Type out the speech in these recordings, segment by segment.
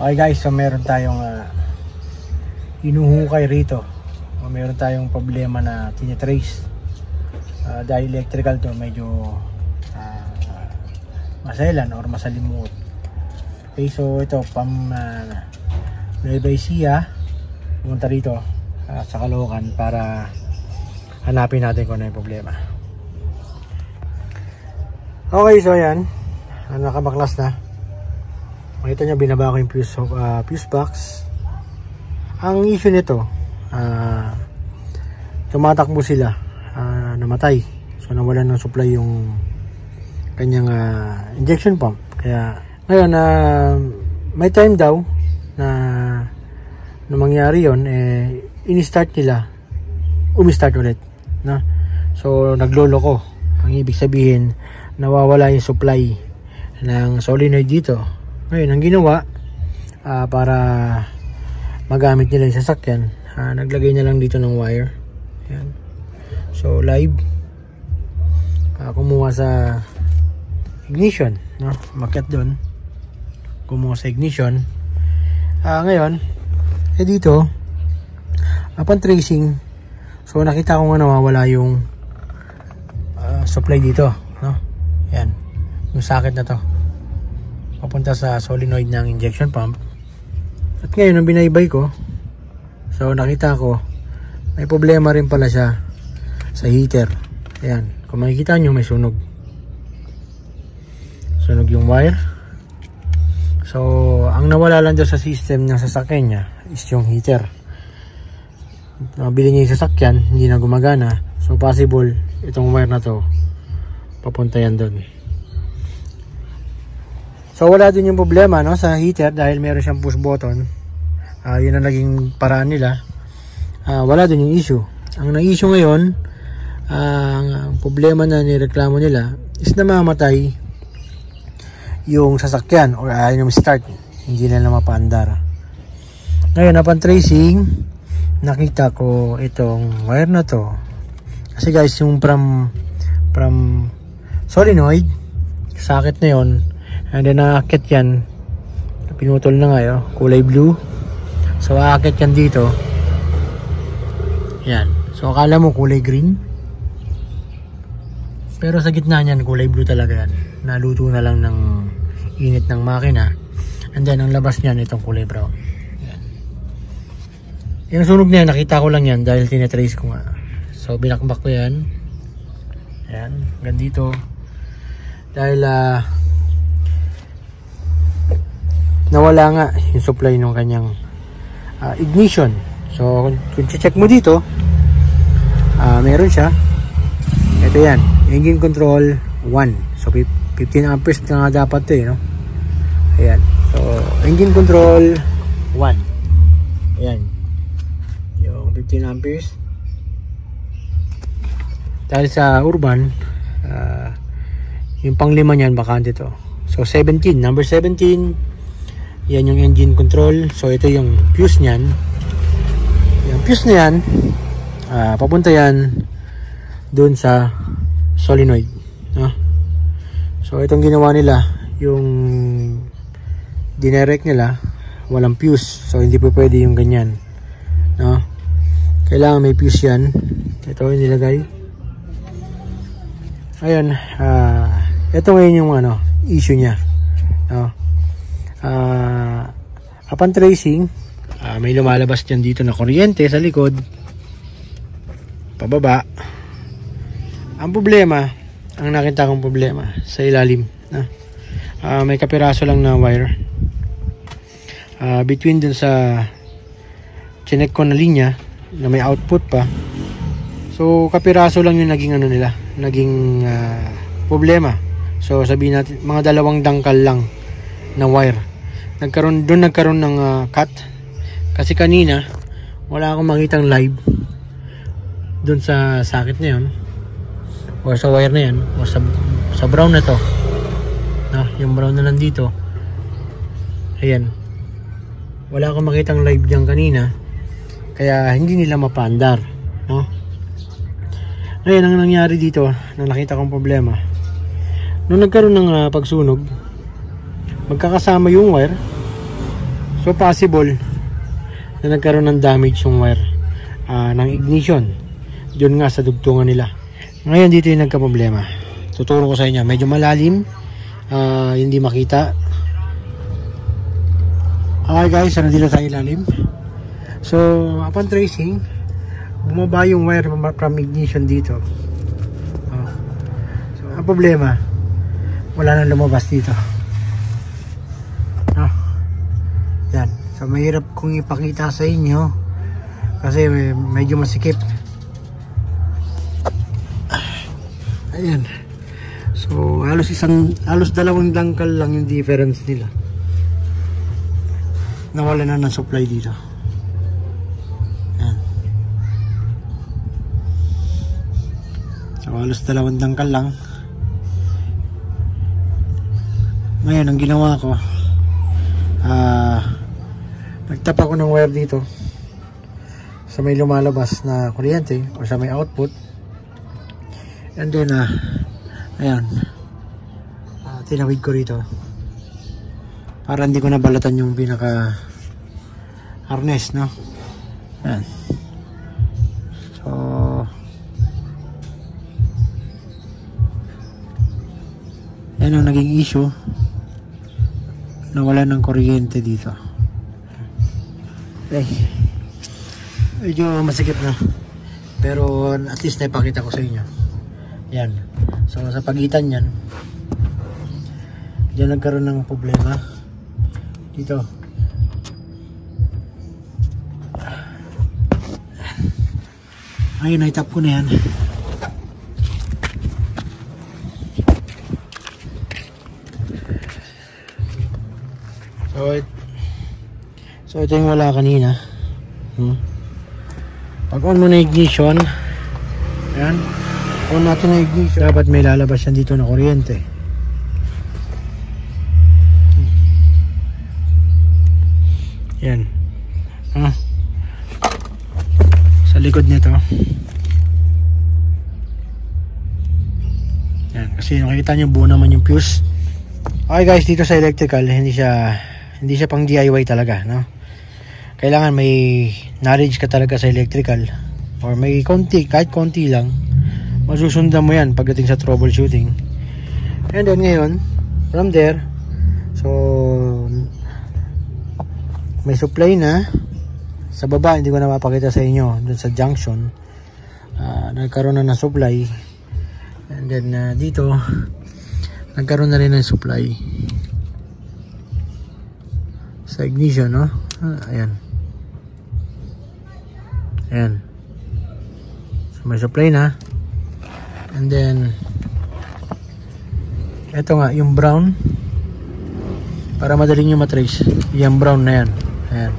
Okay guys, so meron tayong inuhukay rito. Meron tayong problema na tinitrace. Dahil electrical to, medyo maselan or masalimuot. Okay, so ito pam Nueva Ecija, pumunta rito sa Caloocan para hanapin natin kung ano yung problema. Okay, so ayan, nakabaklas na. Makita nyo, binaba ko yung fuse box. Ang issue nito, tumatakbo sila, namatay. So nawalan ng supply yung kanyang injection pump. Kaya ngayon, may time daw na mangyari yon, ini-start nila, umi-start ulit, no? So nagloloko. Ang ibig sabihin, nawawala yung supply ng solenoid dito. Ngayon, ang ginawa para magamit nila yung sasakyan, naglagay na lang dito ng wire. Ayan. So live, kumuha sa ignition, no? Makyat doon, kumuha sa ignition. Ngayon, dito upon tracing, so nakita ko nga nawawala yung supply dito, no? Ayan, yung socket na to papunta sa solenoid ng injection pump. At ngayon, nung binaybay ko, so nakita ko may problema rin pala siya sa heater. Ayan, kung makikita nyo, may sunog yung wire. So ang nawala lang dyan sa system ng sasakyan niya is yung heater. Nabili niya yung sasakyan, hindi na gumagana. So possible itong wire na to papunta yan doon. So wala din yung problema, no, sa heater dahil meron siyang push button. Yun ang naging paraan nila. Wala din yung issue. Ang na-issue ngayon, ang problema na nireklamo nila is namamatay yung sasakyan or yung start, hindi na mapaandar. Ngayon, upon tracing, nakita ko itong wire na to. Kasi guys, yung from solenoid, socket na yun, and then aakit yan, pinutol na nga yun, kulay blue. So aakit yan dito. Yan. So akala mo kulay green, pero sa gitna niyan kulay blue talaga yan. Naluto na lang ng init ng makina. And then ang labas niyan itong kulay brown. Yan. Yung sunog niya, nakita ko lang yan dahil tinatrace ko nga. So binakbak ko yan. Ayan, hanggang dito. Dahil nawala nga yung supply ng kanyang ignition. So kung check mo dito, meron siya. Ito yan, engine control 1. So 15 amperes na nga dapat ito, no? Ayan. So engine control 1. Ayan, yung 15 amperes. Dahil sa urban, yung panglima niyan bakante to. So 17, number 17, yan yung engine control. So ito yung fuse niyan. Yung fuse na yan, papunta yan dun sa solenoid, no? So itong ginawa nila, yung dinirect nila, walang fuse. So hindi po pwede yung ganyan, no? Kailangan may fuse yan. Ito yung nilagay. Ayun, ito ngayon yung issue niya, no? Upon tracing, may lumalabas dyan dito na kuryente sa likod pababa. Ang problema, ang nakita kong problema sa ilalim, no? May kapiraso lang na wire between dun sa chinek ko na linya na may output pa. So kapiraso lang yung naging naging problema. So sabihin natin mga 2 dangkal lang na wire. Nagkaroon ng cut. Kasi kanina wala akong makitang live dun sa socket na yun or sa wire na yan o sa brown na to, no? Yung brown na nandito, ayan, wala akong makitang live dyan kanina, kaya hindi nila mapaandar, no? Ngayon, ang nangyari dito na nakita kong problema, nung nagkaroon ng pagsunog, magkakasama yung wire. So possible na nagkaroon ng damage yung wire ng ignition doon nga sa dugtungan nila. Ngayon dito yung nagka-problema. Tuturo ko sa inyo, medyo malalim, hindi makita. Okay guys, so nandito tayo ilalim. So upon tracing, bumaba yung wire from ignition dito. So ang problema, wala nang lumabas dito. Yan. So mahirap kong ipakita sa inyo kasi medyo masikip. Ayan. So halos dalawang dangkal lang yung difference nila. Nawala na ng supply dito. Ayan. So halos dalawang dangkal lang. Ngayon ang ginawa ko, nagtap ako ng wire dito sa may lumalabas na kuryente o sa may output, and then ayan, tinawid ko rito para hindi ko nabalatan yung pinaka harness, no? Ayan. So yan ang naging issue, nawala ng kuryente dito. Okay. Medyo masikip na, pero at least naipakita ko sa inyo. Yan. So sa pagitan yan, diyan nagkaroon ng problema dito. Ayun, naitap ko na yan. So ito yung wala kanina. Pag on mo na ignition, ayan, on natin na ignition, dapat may lalabas yan dito na kuryente. Yan. Sa likod nito. Yan, kasi nakikita nyo buo naman yung fuse. Okay guys, dito sa electrical, hindi siya pang DIY talaga, no? Kailangan may knowledge ka talaga sa electrical, or may konti, kahit konti lang, masusundan mo yan pagdating sa troubleshooting. And then ngayon, from there, so may supply na sa baba. Hindi ko na mapakita sa inyo dun sa junction, nagkaroon na ng supply. And then dito nagkaroon na rin ng supply sa ignition, no? Ayan. Ayan. So may supply na. And then eto nga yung brown, para madaling nyo matrace. Yung brown na yan. Ayan.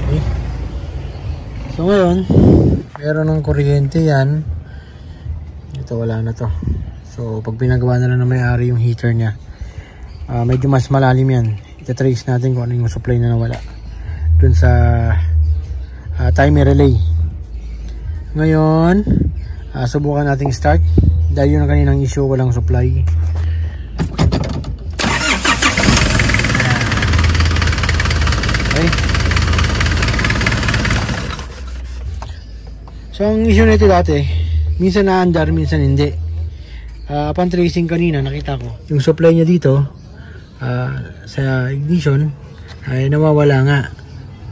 Okay. So ngayon, meron ng kuryente yan. Ito wala na to. So pag pinagawa na lang na may-ari yung heater nya, medyo mas malalim yan. Ita-trace natin kung ano yung supply na nawala dun sa timer relay. Ngayon subukan nating start dahil yun ang kaninang issue, walang supply. Okay. So ang issue nito dati, minsan naandar, minsan hindi. Upon tracing kanina, nakita ko yung supply niya dito sa ignition ay nawawala nga.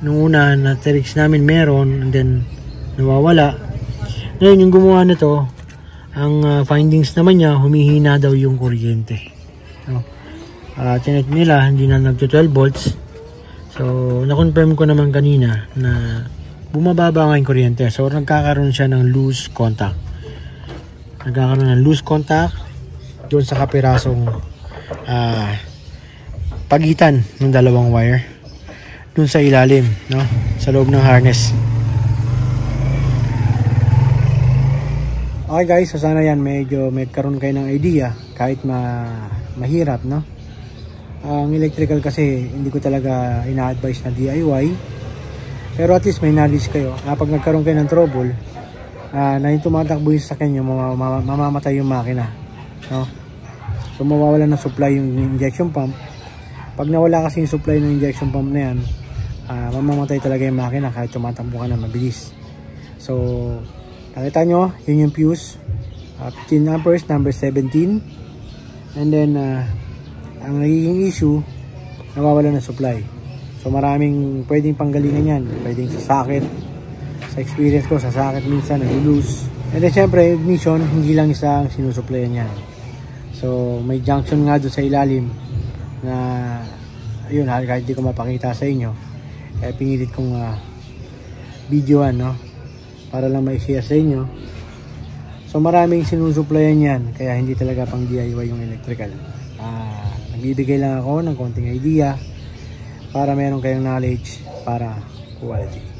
Nung una na-trace namin meron, and then nawawala. Ngayon yung gumawa nito, ang findings naman niya, humihina daw yung kuryente. So, chinek nila, hindi na nagto 12 volts. So na-confirm ko naman kanina na bumababa nga yung kuryente. So nagkakaroon siya ng loose contact. Nagkakaroon ng loose contact doon sa kapirasong pagitan ng dalawang wire doon sa ilalim, no? Sa loob ng harness. Okay guys, so sana yan medyo may karoon kayo ng idea kahit mahirap, no? Ang electrical kasi hindi ko talaga ina-advise na DIY, pero at least may knowledge kayo. Pag nagkaroon kayo ng trouble, na yung tumatakbo yung sasakyan nyo, mamamatay yung makina, no? So mawawala ng supply yung injection pump, Pag nawala kasi yung supply ng injection pump na yan, mamamatay talaga yung makina kahit tumatakbo ka na mabilis. So nakita nyo, yun yung fuse, 15 amperes, number 17. And then ang nagiging issue, nawawala ng supply. So maraming pwedeng panggalingan yan, pwedeng sa socket. Sa experience ko, sa socket minsan nag-lose. And then syempre, ignition, hindi lang isa ang sinusuplayan yan. So may junction nga doon sa ilalim na ayun, kahit di ko mapakita sa inyo, pinilit kong videoan, no, para lang ma-share sa inyo. So maraming sinusuplayan yan, kaya hindi talaga pang DIY yung electrical. Nagbibigay lang ako ng konting idea para meron kayong knowledge para quality.